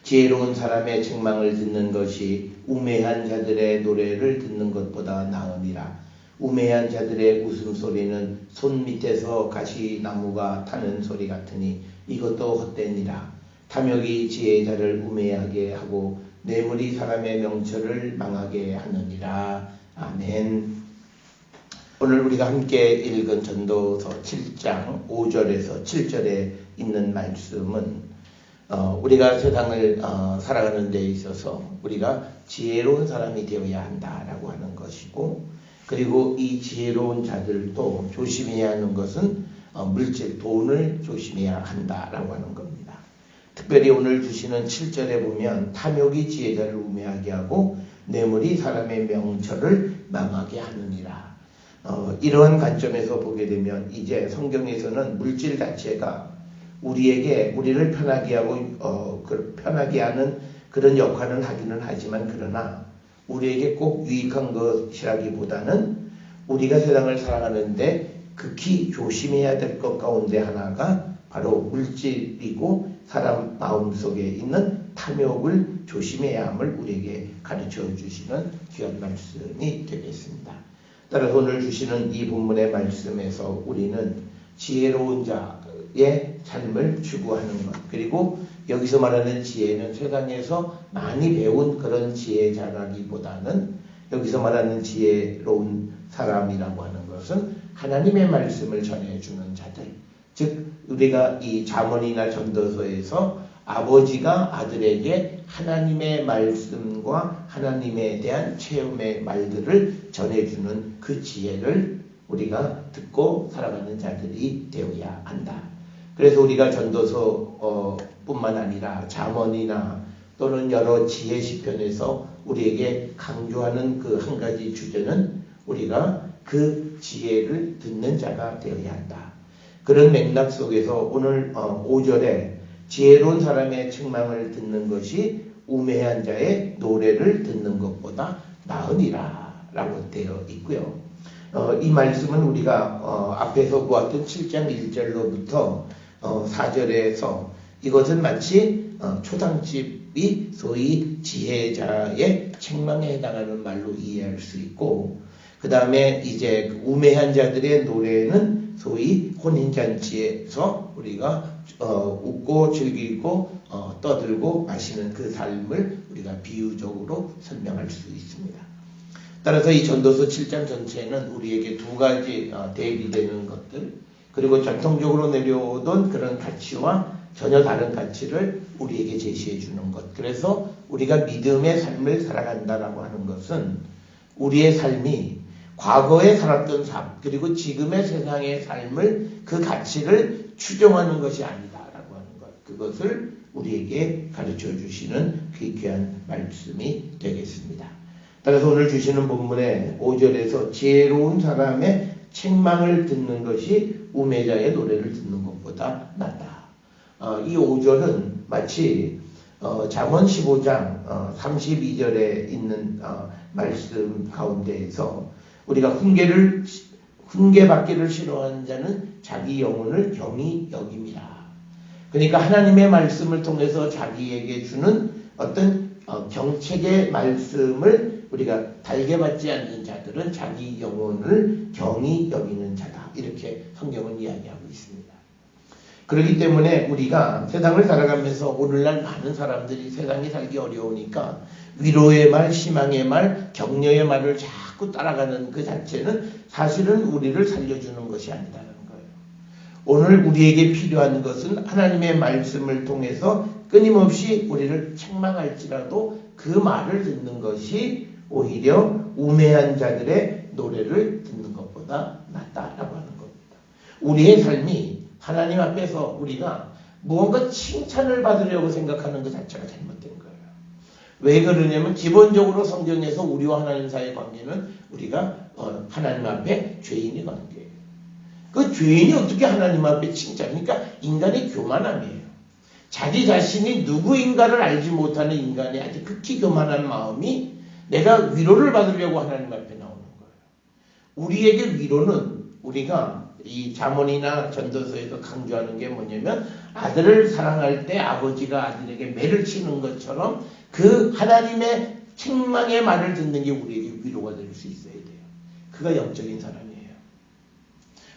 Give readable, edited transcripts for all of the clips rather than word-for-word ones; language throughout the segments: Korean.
지혜로운 사람의 책망을 듣는 것이 우매한 자들의 노래를 듣는 것보다 나으니라. 우매한 자들의 웃음소리는 손 밑에서 가시나무가 타는 소리 같으니 이것도 헛되니라. 탐욕이 지혜자를 우매하게 하고 뇌물이 사람의 명철을 망하게 하느니라. 아멘. 오늘 우리가 함께 읽은 전도서 7장 5절에서 7절에 있는 말씀은 우리가 세상을 살아가는 데 있어서 우리가 지혜로운 사람이 되어야 한다라고 하는 것이고, 그리고 이 지혜로운 자들도 조심해야 하는 것은 물질, 돈을 조심해야 한다라고 하는 겁니다. 특별히 오늘 주시는 7절에 보면 탐욕이 지혜자를 우매하게 하고 뇌물이 사람의 명철을 망하게 하느니라. 이러한 관점에서 보게 되면 이제 성경에서는 물질 자체가 우리를 편하게 하고 편하게 하는 그런 역할은 하기는 하지만, 그러나 우리에게 꼭 유익한 것이라기보다는 우리가 세상을 살아가는데 극히 조심해야 될 것 가운데 하나가 바로 물질이고 사람 마음속에 있는 탐욕을 조심해야 함을 우리에게 가르쳐 주시는 귀한 말씀이 되겠습니다. 따라서 오늘 주시는 이 본문의 말씀에서 우리는 지혜로운 자의 삶을 추구하는 것, 그리고 여기서 말하는 지혜는 세상에서 많이 배운 그런 지혜자라기보다는 여기서 말하는 지혜로운 사람이라고 하는 것은 하나님의 말씀을 전해주는 자들, 즉 우리가 이 잠언이나 전도서에서 아버지가 아들에게 하나님의 말씀과 하나님에 대한 체험의 말들을 전해주는 그 지혜를 우리가 듣고 살아가는 자들이 되어야 한다. 그래서 우리가 전도서 뿐만 아니라 잠언이나 또는 여러 지혜 시편에서 우리에게 강조하는 그 한 가지 주제는 우리가 그 지혜를 듣는 자가 되어야 한다. 그런 맥락 속에서 오늘 5절에 지혜로운 사람의 책망을 듣는 것이 우매한 자의 노래를 듣는 것보다 나으니라 라고 되어 있고요. 이 말씀은 우리가 앞에서 보았던 7장 1절로부터 4절에서 이것은 마치 초상집이 소위 지혜자의 책망에 해당하는 말로 이해할 수 있고, 그 다음에 이제 우매한 자들의 노래는 소위 혼인잔치에서 우리가 웃고 즐기고 떠들고 마시는 그 삶을 우리가 비유적으로 설명할 수 있습니다. 따라서 이 전도서 7장 전체는 우리에게 두 가지 대비되는 것들, 그리고 전통적으로 내려오던 그런 가치와 전혀 다른 가치를 우리에게 제시해 주는 것. 그래서 우리가 믿음의 삶을 살아간다라고 하는 것은 우리의 삶이 과거에 살았던 삶, 그리고 지금의 세상의 삶을 그 가치를 추정하는 것이 아니다라고 하는 것. 그것을 우리에게 가르쳐 주시는 귀한 말씀이 되겠습니다. 따라서 오늘 주시는 본문의 5절에서 지혜로운 사람의 책망을 듣는 것이 우매자의 노래를 듣는 것보다 낫다. 이 5절은 마치 잠언 15장 32절에 있는 말씀 가운데에서 우리가 훈계받기를 싫어하는 자는 자기 영혼을 경히 여김이라. 그러니까 하나님의 말씀을 통해서 자기에게 주는 어떤 경책의 말씀을 우리가 달게 받지 않는 자들은 자기 영혼을 경히 여기는 자다. 이렇게 성경은 이야기하고 있습니다. 그렇기 때문에 우리가 세상을 살아가면서 오늘날 많은 사람들이 세상이 살기 어려우니까 위로의 말, 희망의 말, 격려의 말을 자꾸 따라가는 그 자체는 사실은 우리를 살려주는 것이 아니다라는 거예요. 오늘 우리에게 필요한 것은 하나님의 말씀을 통해서 끊임없이 우리를 책망할지라도 그 말을 듣는 것이 오히려 우매한 자들의 노래를 듣는 것보다 낫다라고 하는 겁니다. 우리의 삶이 하나님 앞에서 우리가 무언가 칭찬을 받으려고 생각하는 것 자체가 잘못된 거예요. 왜 그러냐면 기본적으로 성경에서 우리와 하나님 사이의 관계는 우리가 하나님 앞에 죄인의 관계예요. 그 죄인이 어떻게 하나님 앞에 칭찬? 그러니까 인간의 교만함이에요. 자기 자신이 누구인가를 알지 못하는 인간의 아주 극히 교만한 마음이 내가 위로를 받으려고 하나님 앞에 나오는 거예요. 우리에게 위로는 우리가 이 잠언이나 전도서에서 강조하는 게 뭐냐면 아들을 사랑할 때 아버지가 아들에게 매를 치는 것처럼 그 하나님의 책망의 말을 듣는 게 우리에게 위로가 될 수 있어야 돼요. 그가 영적인 사람이에요.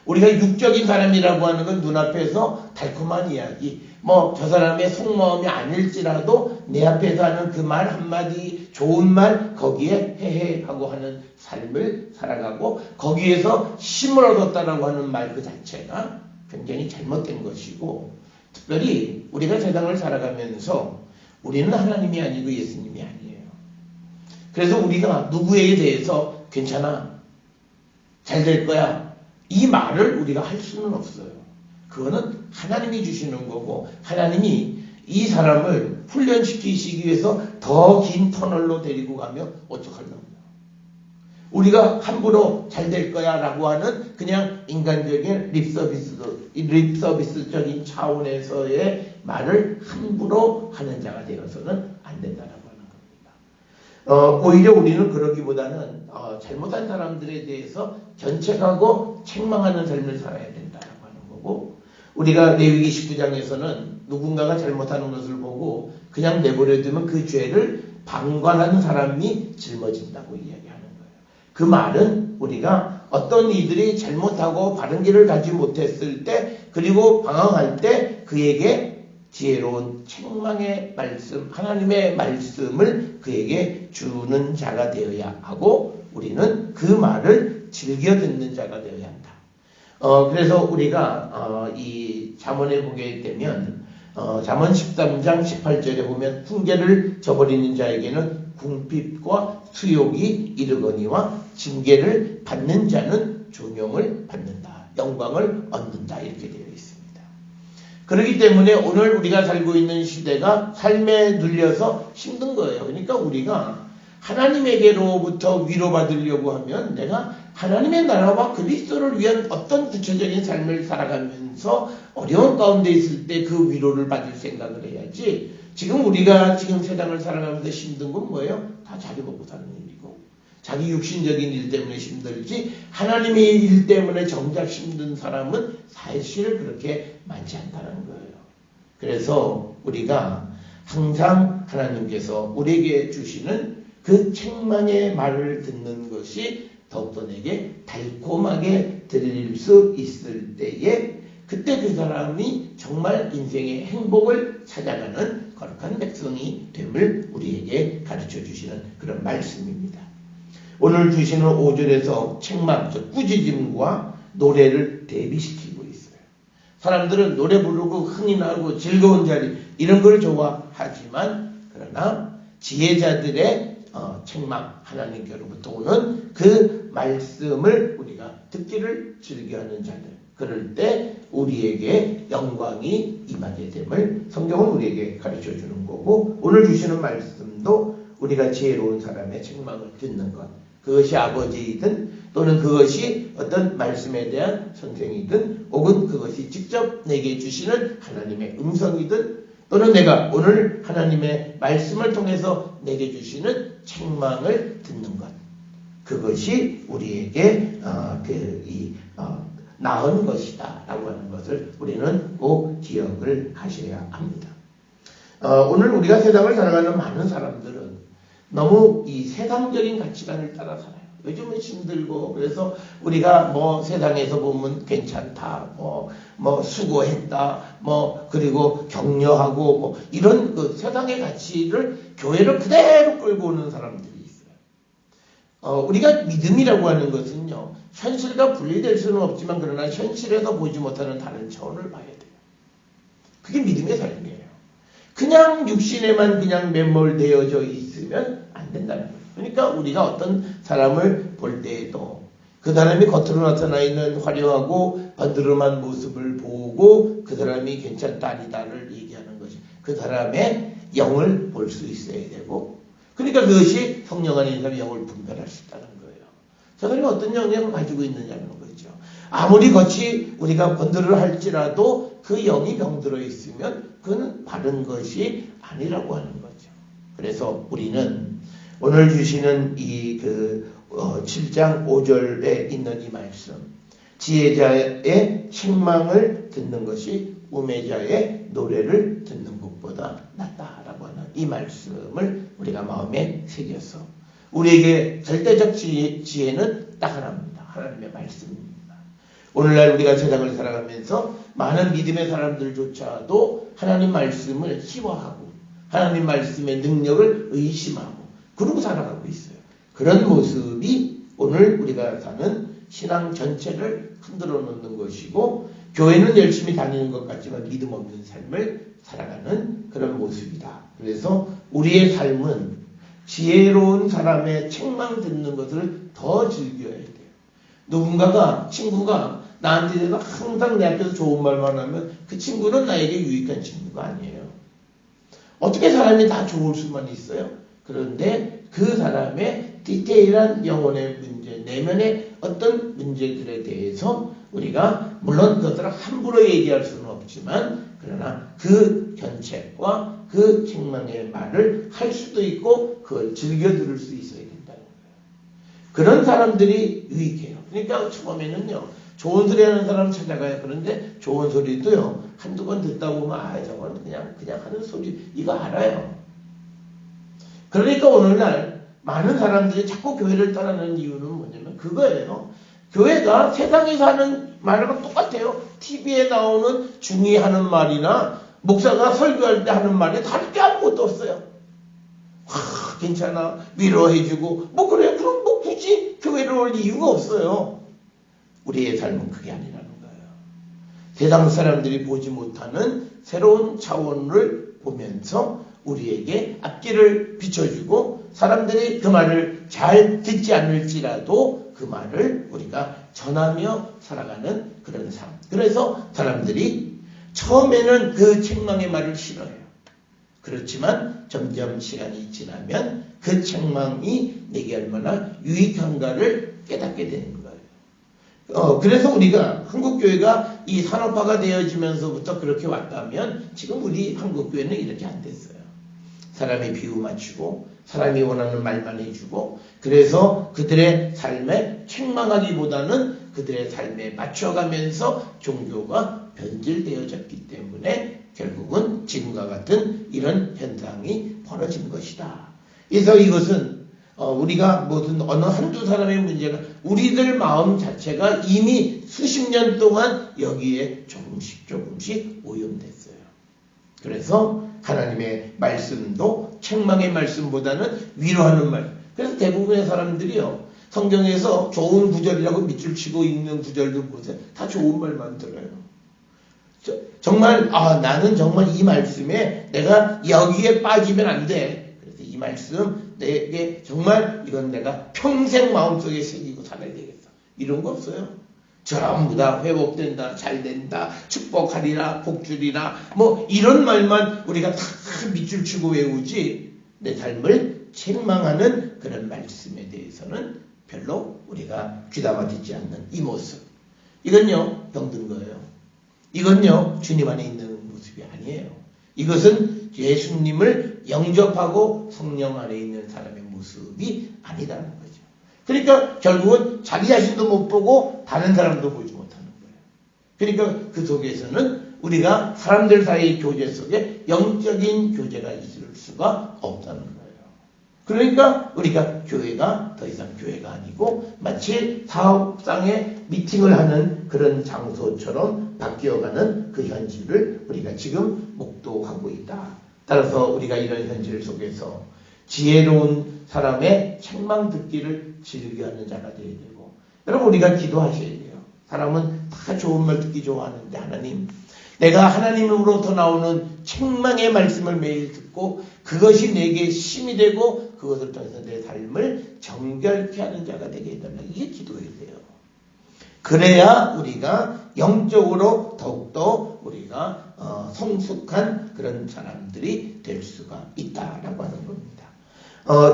우리가 육적인 사람이라고 하는 건 눈앞에서 달콤한 이야기, 뭐 저 사람의 속마음이 아닐지라도 내 앞에서 하는 그 말 한마디 좋은 말 거기에 헤헤 하고 하는 삶을 살아가고 거기에서 힘을 얻었다라고 하는 말 그 자체가 굉장히 잘못된 것이고, 특별히 우리가 세상을 살아가면서 우리는 하나님이 아니고 예수님이 아니에요. 그래서 우리가 누구에 대해서 괜찮아, 잘 될 거야, 이 말을 우리가 할 수는 없어요. 그거는 하나님이 주시는 거고, 하나님이 이 사람을 훈련시키시기 위해서 더 긴 터널로 데리고 가면 어떡하려고요. 우리가 함부로 잘 될 거야 라고 하는 그냥 인간적인 립서비스적인 차원에서의 말을 함부로 하는 자가 되어서는 안 된다라고 하는 겁니다. 오히려 우리는 그러기보다는 잘못한 사람들에 대해서 견책하고 책망하는 삶을 살아야 된다라고 하는 거고, 우리가 레위기 19장에서는 누군가가 잘못하는 것을 보고 그냥 내버려두면 그 죄를 방관하는 사람이 짊어진다고 이야기하는 거예요. 그 말은 우리가 어떤 이들이 잘못하고 바른 길을 가지 못했을 때, 그리고 방황할 때 그에게 지혜로운 책망의 말씀, 하나님의 말씀을 그에게 주는 자가 되어야 하고, 우리는 그 말을 즐겨 듣는 자가 되어야 한다. 그래서 우리가 이 잠언에 보게 되면 잠언 13장 18절에 보면 훈계를 저버리는 자에게는 궁핍과 수욕이 이르거니와 징계를 받는 자는 존용을 받는다, 영광을 얻는다, 이렇게 되어 있습니다. 그렇기 때문에 오늘 우리가 살고 있는 시대가 삶에 눌려서 힘든 거예요. 그러니까 우리가 하나님에게로부터 위로받으려고 하면 내가 하나님의 나라와 그리스도를 위한 어떤 구체적인 삶을 살아가면서 어려운 가운데 있을 때 그 위로를 받을 생각을 해야지, 지금 우리가 지금 세상을 살아가면서 힘든 건 뭐예요? 다 자기 먹고 사는 일이고 자기 육신적인 일 때문에 힘들지, 하나님의 일 때문에 정작 힘든 사람은 사실 그렇게 많지 않다는 거예요. 그래서 우리가 항상 하나님께서 우리에게 주시는 그 책망의 말을 듣는 것이 더욱더 내게 달콤하게 들릴 수 있을 때에, 그때 그 사람이 정말 인생의 행복을 찾아가는 거룩한 백성이 됨을 우리에게 가르쳐 주시는 그런 말씀입니다. 오늘 주시는 5절에서 책망, 즉 꾸짖음과 노래를 대비시키고 있어요. 사람들은 노래 부르고 흥이 나고 즐거운 자리 이런 걸 좋아하지만, 그러나 지혜자들의 책망, 하나님께로부터 오는 그 말씀을 우리가 듣기를 즐겨하는 자들, 그럴 때 우리에게 영광이 임하게 됨을 성경은 우리에게 가르쳐 주는 거고, 오늘 주시는 말씀도 우리가 지혜로운 사람의 책망을 듣는 것, 그것이 아버지이든 또는 그것이 어떤 말씀에 대한 선생이든 혹은 그것이 직접 내게 주시는 하나님의 음성이든 또는 내가 오늘 하나님의 말씀을 통해서 내게 주시는 책망을 듣는 것, 그것이 우리에게 나은 것이다 라고 하는 것을 우리는 꼭 기억을 하셔야 합니다. 오늘 우리가 세상을 살아가는 많은 사람들은 너무 이 세상적인 가치관을 따라 살아요. 요즘은 힘들고, 그래서 우리가 뭐 세상에서 보면 괜찮다, 뭐 수고했다, 그리고 격려하고 이런 그 세상의 가치를 교회를 그대로 끌고 오는 사람들이 있어요. 우리가 믿음이라고 하는 것은요, 현실과 분리될 수는 없지만 그러나 현실에서 보지 못하는 다른 차원을 봐야 돼요. 그게 믿음의 삶이에요. 그냥 육신에만 그냥 매몰되어져 있으면 안 된다는 거예요. 그러니까 우리가 어떤 사람을 볼 때에도 그 사람이 겉으로 나타나 있는 화려하고 번드름한 모습을 보고 그 사람이 괜찮다 아니다를 얘기하는 것이 그 사람의 영을 볼 수 있어야 되고, 그러니까 그것이 성령 안에 있는 사람의 영을 분별할 수 있다는 거예요. 저 사람이 어떤 영향을 가지고 있느냐는 거죠. 아무리 겉이 우리가 번드를 할지라도 그 영이 병들어 있으면 그건 바른 것이 아니라고 하는 거죠. 그래서 우리는 오늘 주시는 이 7장 5절에 있는 이 말씀, 지혜자의 책망을 듣는 것이 우매자의 노래를 듣는 것보다 낫다라고 하는 이 말씀을 우리가 마음에 새겨서 우리에게 절대적 지혜는 딱 하나입니다. 하나님의 말씀입니다. 오늘날 우리가 세상을 살아가면서 많은 믿음의 사람들조차도 하나님 말씀을 희화하고 하나님 말씀의 능력을 의심하고 그러고 살아가고 있어요. 그런 모습이 오늘 우리가 사는 신앙 전체를 흔들어 놓는 것이고 교회는 열심히 다니는 것 같지만 믿음 없는 삶을 살아가는 그런 모습이다. 그래서 우리의 삶은 지혜로운 사람의 책망 듣는 것을 더 즐겨야 돼요. 누군가가 친구가 나한테 항상 내 앞에서 좋은 말만 하면 그 친구는 나에게 유익한 친구가 아니에요. 어떻게 사람이 다 좋을 수만 있어요? 그런데 그 사람의 디테일한 영혼의 문제, 내면의 어떤 문제들에 대해서 우리가 물론 그것들을 함부로 얘기할 수는 없지만 그러나 그 견책과 그 책망의 말을 할 수도 있고 그걸 즐겨 들을 수 있어야 된다는 거예요. 그런 사람들이 유익해요. 그러니까 처음에는요. 좋은 소리 하는 사람 찾아가요. 그런데 좋은 소리도요. 한두 번 듣다 보면 저건 그냥 하는 소리 이거 알아요. 그러니까 오늘날 많은 사람들이 자꾸 교회를 떠나는 이유는 뭐냐면 그거예요. 교회가 세상에서 하는 말하고 똑같아요. TV에 나오는 중이 하는 말이나 목사가 설교할 때 하는 말에 다를 게 아무것도 없어요. 괜찮아. 위로해주고 그래요. 그럼 굳이 교회를 올 이유가 없어요. 우리의 삶은 그게 아니라는 거예요. 세상 사람들이 보지 못하는 새로운 차원을 보면서 우리에게 앞길을 비춰주고 사람들이 그 말을 잘 듣지 않을지라도 그 말을 우리가 전하며 살아가는 그런 삶. 그래서 사람들이 처음에는 그 책망의 말을 싫어해요. 그렇지만 점점 시간이 지나면 그 책망이 내게 얼마나 유익한가를 깨닫게 되는 거예요. 그래서 우리가 한국교회가 이 산업화가 되어지면서부터 그렇게 왔다면 지금 우리 한국교회는 이렇게 안 됐어요. 사람이 비유 맞추고 사람이 원하는 말만 해주고 그래서 그들의 삶에 책망하기보다는 그들의 삶에 맞춰가면서 종교가 변질되어졌기 때문에 결국은 지금과 같은 이런 현상이 벌어진 것이다. 그래서 이것은 우리가 어느 한두 사람의 문제가 우리들 마음 자체가 이미 수십 년 동안 여기에 조금씩 오염됐어요. 그래서 하나님의 말씀도 책망의 말씀보다는 위로하는 말. 그래서 대부분의 사람들이요. 성경에서 좋은 구절이라고 밑줄 치고 읽는 구절도 보세요. 다 좋은 말만 들어요. 정말 나는 정말 이 말씀에 내가 여기에 빠지면 안 돼. 그래서 이 말씀 내게 정말 이건 내가 평생 마음속에 새기고 살아야 되겠어. 이런 거 없어요. 전부 다 회복된다, 잘된다, 축복하리라, 복주리라 이런 말만 우리가 다 밑줄 치고 외우지 내 삶을 책망하는 그런 말씀에 대해서는 별로 우리가 귀담아 듣지 않는 이 모습. 이건요 병든 거예요. 이건요 주님 안에 있는 모습이 아니에요. 이것은 예수님을 영접하고 성령 안에 있는 사람의 모습이 아니라는 거죠. 그러니까 결국은 자기 자신도 못 보고 다른 사람도 보지 못하는 거예요. 그러니까 그 속에서는 우리가 사람들 사이의 교제 속에 영적인 교제가 있을 수가 없다는 거예요. 그러니까 우리가 교회가 더 이상 교회가 아니고 마치 사업장에 미팅을 하는 그런 장소처럼 바뀌어가는 그 현실을 우리가 지금 목도하고 있다. 따라서 우리가 이런 현실 속에서 지혜로운 사람의 책망 듣기를 즐겨하는 자가 되어야 되고, 여러분 우리가 기도하셔야 돼요. 사람은 다 좋은 말 듣기 좋아하는데 하나님, 내가 하나님으로부터 나오는 책망의 말씀을 매일 듣고 그것이 내게 힘이 되고 그것을 통해서 내 삶을 정결케 하는 자가 되게 해달라. 이게 기도해야 돼요. 그래야 우리가 영적으로 더욱더 우리가 성숙한 그런 사람들이 될 수가 있다라고 하는 겁니다.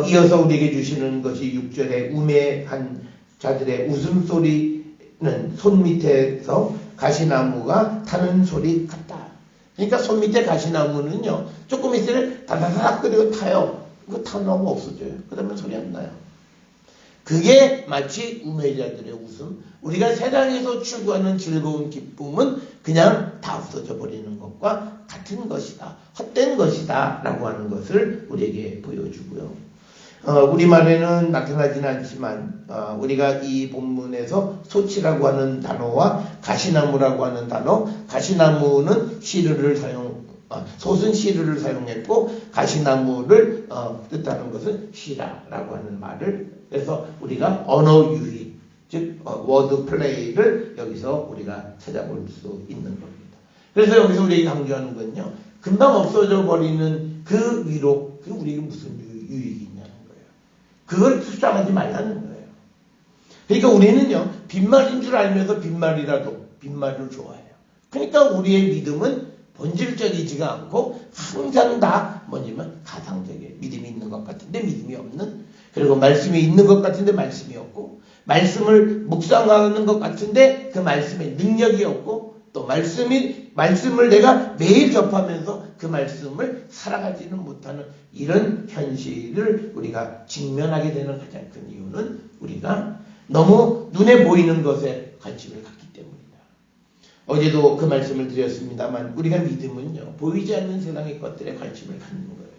이어서 우리에게 주시는 것이 6절에 우매한 자들의 웃음소리는 손 밑에서 가시나무가 타는 소리 같다. 그러니까 손 밑에 가시나무는요 조금 있으면 다다닥 그리고 타요. 그거 타면 없어져요. 그 다음에 소리 안 나요. 그게 마치 우매자들의 웃음, 우리가 세상에서 추구하는 즐거운 기쁨은 그냥 다 없어져 버리는 것과 같은 것이다, 헛된 것이다 라고 하는 것을 우리에게 보여주고요. 우리말에는 나타나지는 않지만 우리가 이 본문에서 소치라고 하는 단어와 가시나무라고 하는 단어, 가시나무는 솥은 시르를 사용했고 가시나무를 뜻하는 것은 시라라고 하는 말을, 그래서 우리가 언어 유희, 즉 워드 플레이를 여기서 우리가 찾아볼 수 있는 겁니다. 그래서 여기서 우리에게 강조하는 건요, 금방 없어져 버리는 그 위로, 그 우리에게 무슨 유익이 있냐는 거예요. 그걸 투자하지 말라는 거예요. 그러니까 우리는요, 빈말인 줄 알면서 빈말이라도 빈말을 좋아해요. 그러니까 우리의 믿음은 본질적이지가 않고 항상 다 뭐냐면 가상적이에요. 믿음이 있는 것 같은데 믿음이 없는, 그리고 말씀이 있는 것 같은데 말씀이 없고, 말씀을 묵상하는 것 같은데 그 말씀에 능력이 없고, 또 말씀을 내가 매일 접하면서 그 말씀을 살아가지는 못하는 이런 현실을 우리가 직면하게 되는 가장 큰 이유는 우리가 너무 눈에 보이는 것에 관심을 갖기 때문이다. 어제도 그 말씀을 드렸습니다만 우리가 믿음은요, 보이지 않는 세상의 것들에 관심을 갖는 거예요.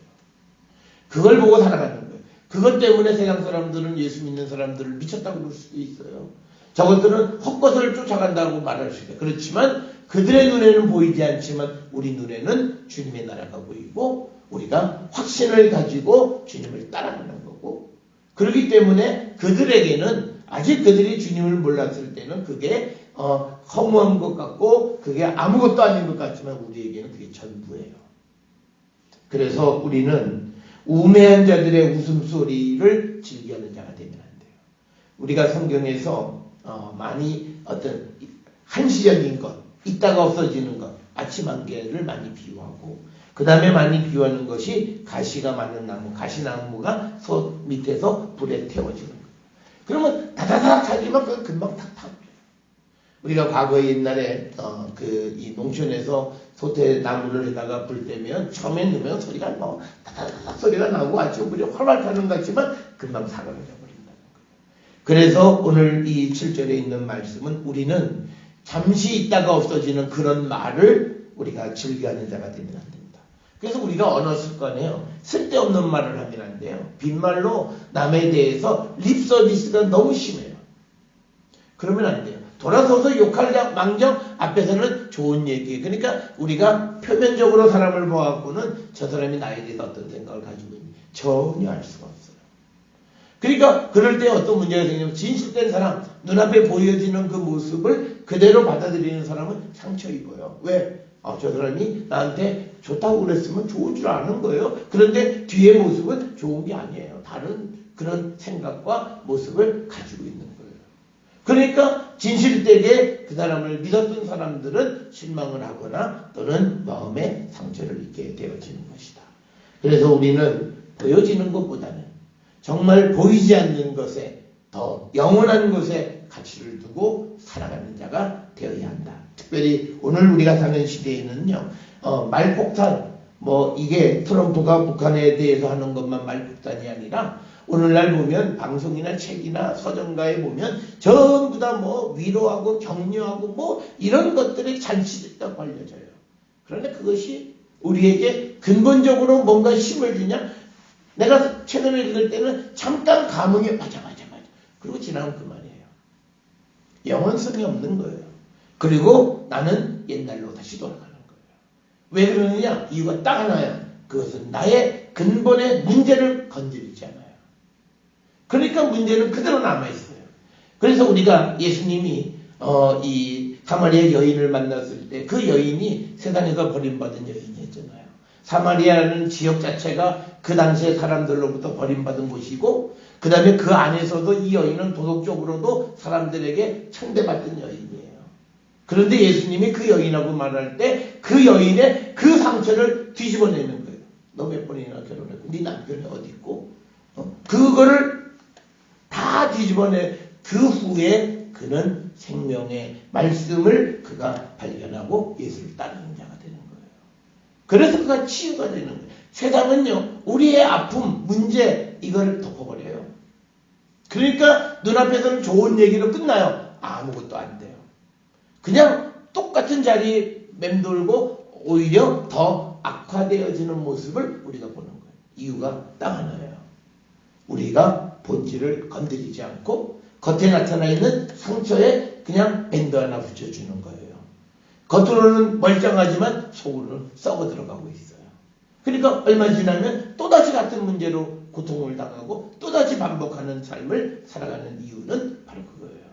그걸 보고 살아가는 거예요. 그것 때문에 세상 사람들은 예수 믿는 사람들을 미쳤다고 그럴 수도 있어요. 저것들은 헛것을 쫓아간다고 말할 수 있어요. 그렇지만 그들의 눈에는 보이지 않지만 우리 눈에는 주님의 나라가 보이고 우리가 확신을 가지고 주님을 따라가는 거고, 그렇기 때문에 그들에게는 아직 그들이 주님을 몰랐을 때는 그게 허무한 것 같고 그게 아무것도 아닌 것 같지만 우리에게는 그게 전부예요. 그래서 우리는 우매한 자들의 웃음소리를 즐겨하는 자가 되면 안 돼요. 우리가 성경에서 많이 어떤 한시적인 것, 있다가 없어지는 것, 아침 안개를 많이 비유하고, 그 다음에 많이 비유하는 것이 가시가 많은 나무, 가시나무가 솥 밑에서 불에 태워지는 거예요. 그러면 다다닥 하지만 그건 금방 탁 타버려요. 우리가 과거에 옛날에 이 농촌에서 솥에 나무를 해다가 불 때면 처음에 넣으면 소리가 다다닥 소리가 나고 아주 물이 활활 타는 것 같지만 금방 사라져 버린다는 거예요. 그래서 오늘 이 7절에 있는 말씀은 우리는 잠시 있다가 없어지는 그런 말을 우리가 즐겨하는 자가 되면 안 됩니다. 그래서 우리가 언어 습관에요, 쓸데없는 말을 하면 안 돼요. 빈말로 남에 대해서 립서비스가 너무 심해요. 그러면 안 돼요. 돌아서서 욕할 망정 앞에서는 좋은 얘기. 그러니까 우리가 표면적으로 사람을 보아갖고는 저 사람이 나에 대해서 어떤 생각을 가지고 있는지 전혀 알 수가 없어요. 그러니까 그럴 때 어떤 문제가 생기냐면 진실된 사람, 눈앞에 보여지는 그 모습을 그대로 받아들이는 사람은 상처 입어요. 왜? 저 사람이 나한테 좋다고 그랬으면 좋은 줄 아는 거예요. 그런데 뒤의 모습은 좋은 게 아니에요. 다른 그런 생각과 모습을 가지고 있는 거예요. 그러니까 진실되게 그 사람을 믿었던 사람들은 실망을 하거나 또는 마음에 상처를 입게 되어지는 것이다. 그래서 우리는 보여지는 것보다는 정말 보이지 않는 것에 더 영원한 것에 가치를 두고 살아가는 자가 되어야 한다. 특별히 오늘 우리가 사는 시대에는요, 말폭탄, 이게 트럼프가 북한에 대해서 하는 것만 말폭탄이 아니라 오늘날 보면 방송이나 책이나 서점가에 보면 전부 다 위로하고 격려하고 이런 것들이 잔치됐다고 알려져요. 그런데 그것이 우리에게 근본적으로 뭔가 힘을 주냐? 내가 최근에 읽을 때는 잠깐 감흥이 맞아. 그리고 지나면 그만이에요. 영원성이 없는 거예요. 그리고 나는 옛날로 다시 돌아가는 거예요. 왜 그러느냐? 이유가 딱 하나야. 그것은 나의 근본의 문제를 건드리지 않아요. 그러니까 문제는 그대로 남아있어요. 그래서 우리가 예수님이 이 사마리아 여인을 만났을 때 그 여인이 세상에서 버림받은 여인이었잖아요. 사마리아라는 지역 자체가 그 당시에 사람들로부터 버림받은 곳이고, 그 다음에 그 안에서도 이 여인은 도덕적으로도 사람들에게 천대받던 여인이에요. 그런데 예수님이 그 여인하고 말할 때 그 여인의 그 상처를 뒤집어내는 거예요. 너 몇 번이나 결혼했고 네 남편이 어디 있고 그거를 다 뒤집어내. 그 후에 그는 생명의 말씀을 그가 발견하고 예수를 따르는 자가 되는 거예요. 그래서 그가 치유가 되는 거예요. 세상은요, 우리의 아픔, 문제 이걸 덮어버려요. 그러니까 눈앞에서는 좋은 얘기로 끝나요. 아무것도 안 돼요. 그냥 똑같은 자리에 맴돌고 오히려 더 악화되어지는 모습을 우리가 보는 거예요. 이유가 딱 하나예요. 우리가 본질을 건드리지 않고 겉에 나타나 있는 상처에 그냥 밴드 하나 붙여주는 거예요. 겉으로는 멀쩡하지만 속으로는 썩어 들어가고 있어요. 그러니까 얼마 지나면 또다시 같은 문제로 고통을 당하고 또다시 반복하는 삶을 살아가는 이유는 바로 그거예요.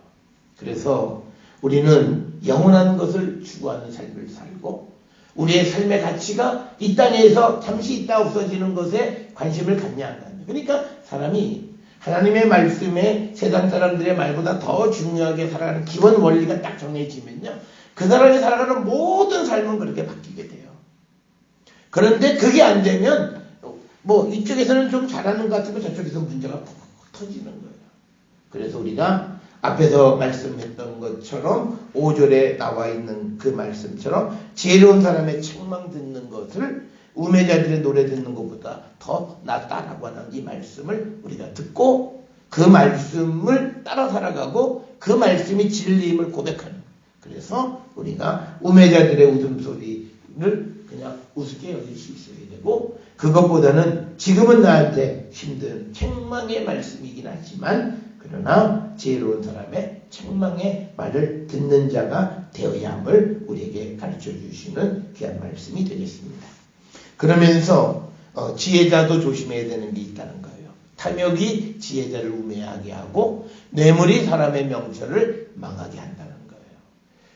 그래서 우리는 영원한 것을 추구하는 삶을 살고 우리의 삶의 가치가 이 땅에서 잠시 있다 없어지는 것에 관심을 갖냐 안 갖냐. 그러니까 사람이 하나님의 말씀에 세상 사람들의 말보다 더 중요하게 살아가는 기본 원리가 딱 정해지면요. 그 사람이 살아가는 모든 삶은 그렇게 바뀌게 돼요. 그런데 그게 안 되면 뭐 이쪽에서는 좀 잘하는 것 같으면 저쪽에서 문제가 푹 터지는 거예요. 그래서 우리가 앞에서 말씀했던 것처럼 5절에 나와 있는 그 말씀처럼 지혜로운 사람의 책망 듣는 것을 우매자들의 노래 듣는 것보다 더 낫다라고 하는 이 말씀을 우리가 듣고 그 말씀을 따라 살아가고 그 말씀이 진리임을 고백하는. 그래서 우리가 우매자들의 웃음소리를 그냥 우습게 여길 수 있어야 되고 그것보다는 지금은 나한테 힘든 책망의 말씀이긴 하지만 그러나 지혜로운 사람의 책망의 말을 듣는 자가 되어야 함을 우리에게 가르쳐 주시는 귀한 말씀이 되겠습니다. 그러면서 지혜자도 조심해야 되는 게 있다는 거예요. 탐욕이 지혜자를 우매하게 하고 뇌물이 사람의 명철을 망하게 한다는 거예요.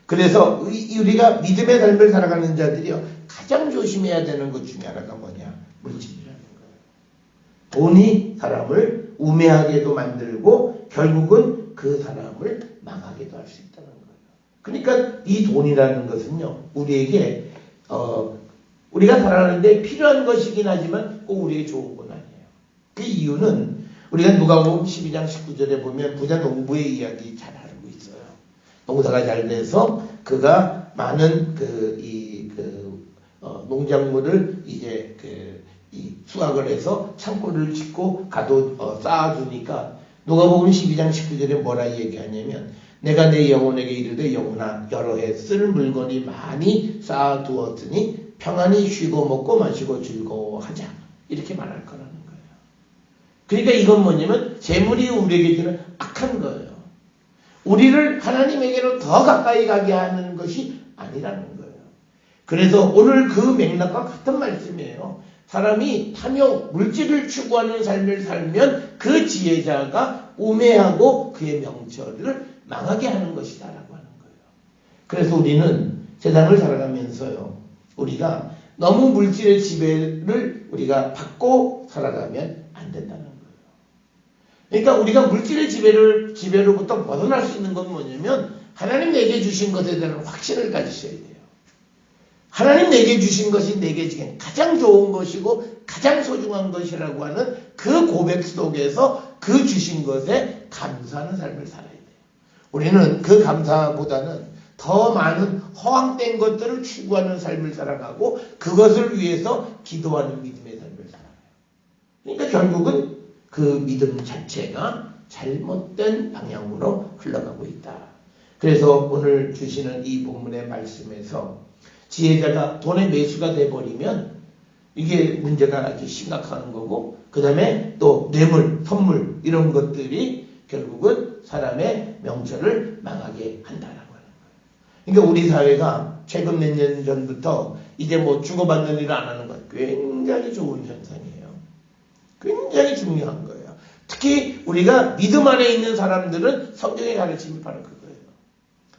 그래서 우리가 믿음의 삶을 살아가는 자들이요 가장 조심해야 되는 것 중에 하나가 뭐냐? 물질이라는 거예요. 돈이 사람을 우매하게도 만들고 결국은 그 사람을 망하게도 할 수 있다는 거예요. 그러니까 이 돈이라는 것은요 우리에게 우리가 살아가는데 필요한 것이긴 하지만 꼭 우리에게 좋은 건 아니에요. 그 이유는 우리가 누가복음 12장 19절에 보면 부자 농부의 이야기 잘 알고 있어요. 농사가 잘 돼서 그가 많은 농작물을 이제 수확을 해서 창고를 짓고 쌓아두니까 누가복음 12장 19절에 뭐라 얘기하냐면 내가 내 영혼에게 이르되 영혼아 여러 해 쓸 물건이 많이 쌓아두었으니 평안히 쉬고 먹고 마시고 즐거워하자 이렇게 말할 거라는 거예요. 그러니까 이건 뭐냐면 재물이 우리에게 주는 악한 거예요. 우리를 하나님에게로 더 가까이 가게 하는 것이 아니라는 거예요. 그래서 오늘 그 맥락과 같은 말씀이에요. 사람이 탐욕, 물질을 추구하는 삶을 살면 그 지혜자가 우매하고 그의 명철을 망하게 하는 것이다 라고 하는 거예요. 그래서 우리는 세상을 살아가면서요. 우리가 너무 물질의 지배를 우리가 받고 살아가면 안 된다는 거예요. 그러니까 우리가 물질의 지배로부터 벗어날 수 있는 건 뭐냐면 하나님 내게 주신 것에 대한 확신을 가지셔야 돼요. 하나님 내게 주신 것이 내게 지금 가장 좋은 것이고 가장 소중한 것이라고 하는 그 고백 속에서 그 주신 것에 감사하는 삶을 살아야 돼요. 우리는 그 감사보다는 더 많은 허황된 것들을 추구하는 삶을 살아가고 그것을 위해서 기도하는 믿음의 삶을 살아가요. 그러니까 결국은 그 믿음 자체가 잘못된 방향으로 흘러가고 있다. 그래서 오늘 주시는 이 본문의 말씀에서 지혜자가 돈의 매수가 돼버리면 이게 문제가 아주 심각한 거고 그 다음에 또 뇌물, 선물 이런 것들이 결국은 사람의 명철을 망하게 한다라고 하는 거예요. 그러니까 우리 사회가 최근 몇 년 전부터 이제 뭐 주고받는 일을 안 하는 것 굉장히 좋은 현상이에요. 굉장히 중요한 거예요. 특히 우리가 믿음 안에 있는 사람들은 성경의 가르침이 바로 그거예요.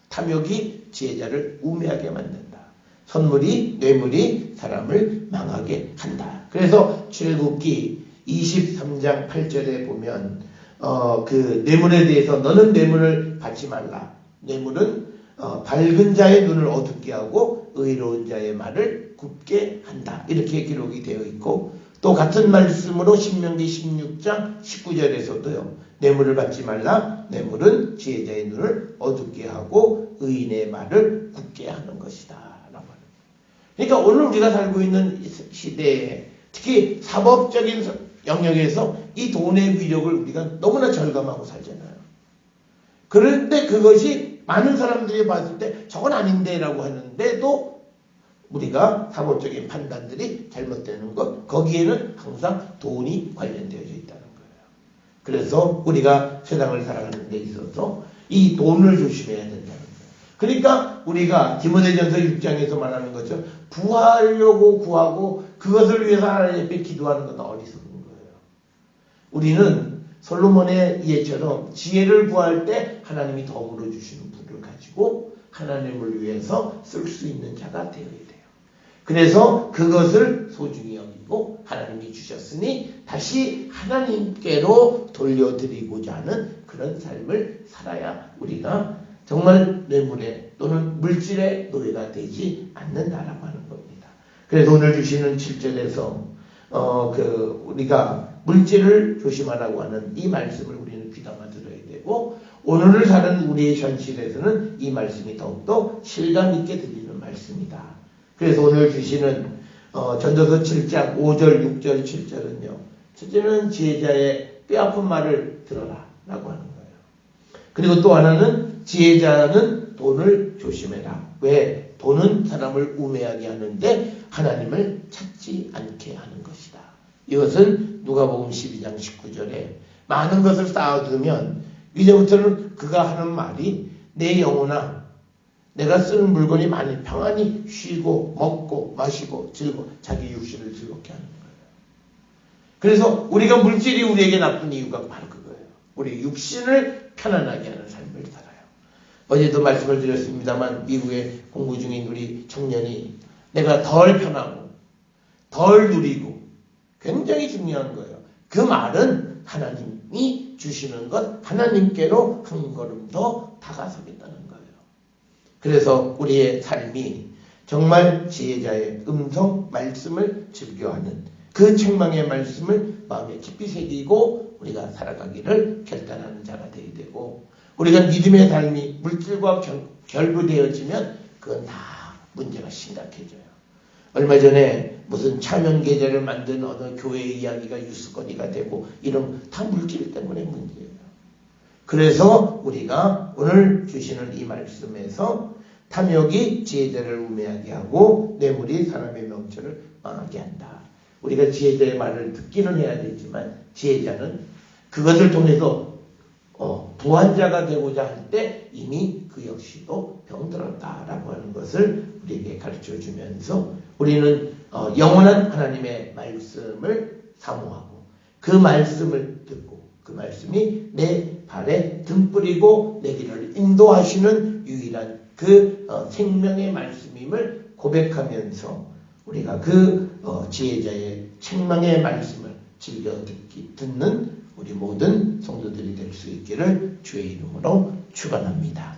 탐욕이 지혜자를 우매하게 만든다. 선물이, 뇌물이 사람을 망하게 한다. 그래서 출애굽기 23장 8절에 보면 그 뇌물에 대해서 너는 뇌물을 받지 말라. 뇌물은 밝은 자의 눈을 어둡게 하고 의로운 자의 말을 굽게 한다. 이렇게 기록이 되어 있고 또 같은 말씀으로 신명기 16장 19절에서도요. 뇌물을 받지 말라. 뇌물은 지혜자의 눈을 어둡게 하고 의인의 말을 굽게 하는 것이다. 그러니까 오늘 우리가 살고 있는 시대에 특히 사법적인 영역에서 이 돈의 위력을 우리가 너무나 절감하고 살잖아요. 그런데 그것이 많은 사람들이 봤을 때 저건 아닌데 라고 하는데도 우리가 사고적인 판단들이 잘못되는 것, 거기에는 항상 돈이 관련되어 있다는 거예요. 그래서 우리가 세상을 살아가는 데 있어서 이 돈을 조심해야 된다는 거예요. 그러니까 우리가 디모데전서 6장에서 말하는 것처럼 부하려고 구하고 그것을 위해서 하나님 앞에 기도하는 건 어리석은 거예요. 우리는 솔로몬의 예처럼 지혜를 구할 때 하나님이 더불어 주시는 부를 가지고 하나님을 위해서 쓸 수 있는 자가 되어야 돼요. 그래서 그것을 소중히 여기고 하나님이 주셨으니 다시 하나님께로 돌려드리고자 하는 그런 삶을 살아야 우리가 정말 뇌물의 또는 물질의 노예가 되지 않는다라고 하는 겁니다. 그래서 오늘 주시는 7절에서 우리가 물질을 조심하라고 하는 이 말씀을 우리는 귀담아 들어야 되고, 오늘을 사는 우리의 현실에서는 이 말씀이 더욱더 실감 있게 들리는 말씀이다. 그래서 오늘 주시는 전도서 7장 5절, 6절, 7절은요. 첫째는 지혜자의 뼈아픈 말을 들어라 라고 하는 거예요. 그리고 또 하나는 지혜자는 돈을 조심해라. 왜? 돈은 사람을 우매하게 하는데 하나님을 찾지 않게 하는 것이다. 이것은 누가복음 12장 19절에 많은 것을 쌓아두면 이제부터는 그가 하는 말이 내 영혼아 내가 쓰는 물건이 많이 평안히 쉬고 먹고 마시고 자기 육신을 즐겁게 하는 거예요. 그래서 우리가 물질이 우리에게 나쁜 이유가 바로 그거예요. 우리 육신을 편안하게 하는 삶을 살아요. 어제도 말씀을 드렸습니다만 미국에 공부 중인 우리 청년이 내가 덜 편하고 덜 누리고 굉장히 중요한 거예요. 그 말은 하나님이 주시는 것, 하나님께로 한 걸음 더 다가서겠다는 거예요. 그래서 우리의 삶이 정말 지혜자의 음성 말씀을 즐겨하는 그 책망의 말씀을 마음에 깊이 새기고 우리가 살아가기를 결단하는 자가 되어야 되고, 우리가 믿음의 삶이 물질과 결부되어지면 그건 다 문제가 심각해져요. 얼마 전에 무슨 차명 계좌를 만든 어느 교회의 이야기가 뉴스거리가 되고 이런 다 물질 때문에 문제예요. 그래서 우리가 오늘 주시는 이 말씀에서 탐욕이 지혜자를 우매하게 하고 뇌물이 사람의 명철을 망하게 한다. 우리가 지혜자의 말을 듣기는 해야 되지만 지혜자는 그것을 통해서 부한자가 되고자 할 때 이미 그 역시도 병들었다라고 하는 것을 우리에게 가르쳐주면서 우리는 영원한 하나님의 말씀을 사모하고 그 말씀을 듣고 그 말씀이 내 발에 등불이고 내 길을 인도하시는 유일한 그 생명의 말씀임을 고백하면서 우리가 그 지혜자의 책망의 말씀을 즐겨 듣는 우리 모든 성도들이 될 수 있기를 주의 이름으로 축원합니다.